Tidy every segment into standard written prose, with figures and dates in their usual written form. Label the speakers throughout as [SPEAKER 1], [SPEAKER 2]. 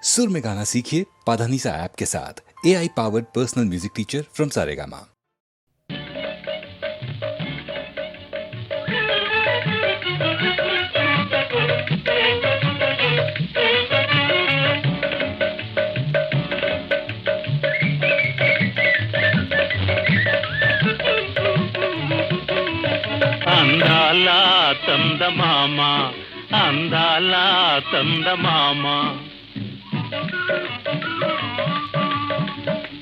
[SPEAKER 1] सुर में गाना सीखिए पाधानीसा ऐप के साथ। AI powered personal music teacher from Saregama.
[SPEAKER 2] అందాల చందమామ అందాల చందమామ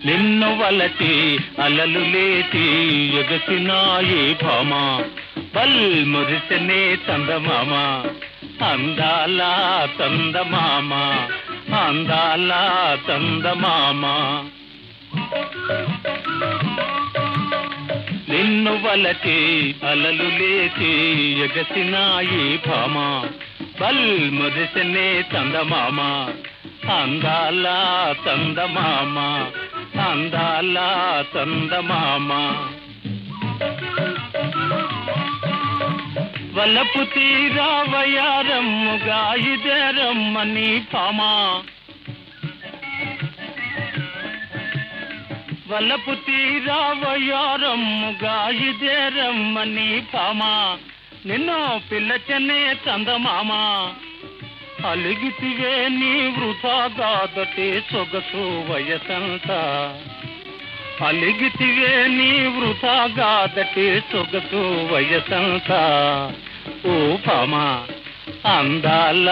[SPEAKER 2] నిన్ను వలచి అలలు లేచి ఎగసినాయి భామ బల్ మురిసనే చందమామ అందాల చందమామ అందాల చందమామ నిన్ను వలచి అలలు లేచి ఎగసినాయి భామ బల్ మురిసనే చందమామ అందాల చందమామ అందాల చందమామ వలపు తీరావయారమ్ముగా ఇదేరమ్మని భామ వలపు తీరావయారమ్ముగా ఇదేరమ్మని భామ నిన్ను పిల్లచనే చందమామ అలిగితివే నీ వృథాగాదటే సొగసు వయసంతా అలిగితివే నీ వృథాగాదటే సొగసు వయసంతా ఓ భామ అందాల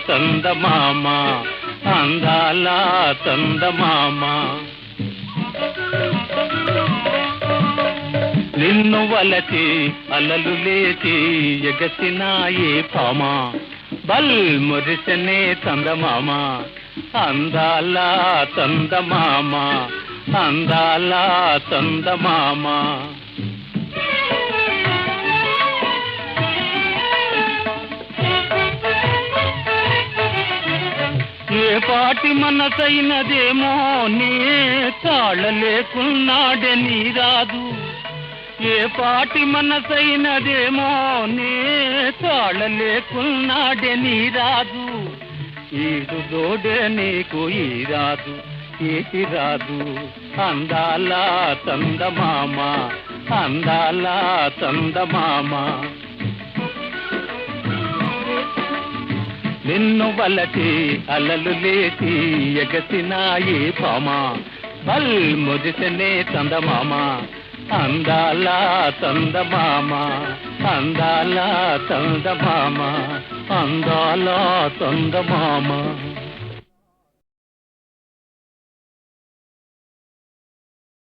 [SPEAKER 2] చందమామ అందాల చందమామ నిన్ను వలచి అలలు లేచి ఎగసినాయి భామ బల్ మురిసనే చందమామ అందాల చందమామ అందాల చందమామ ఏ పాటి మనసైనదేమో నీ తాళలేకున్నాడే నీ రాదు ఏ పాటి మనసైనదేమో నీ తాళలేకున్నాడే నీ రాదు ఈడు దోడే నీకు ఈ రాదు ఏటి రాదు అందాల చందమామ అందాల చందమామ నిన్ను వలచి అలలు లేచి ఎగసినాయి భామ బల్ మురిసనే చందమామ అందాల చందమామ అందాల చందమామ అందాల చందమామ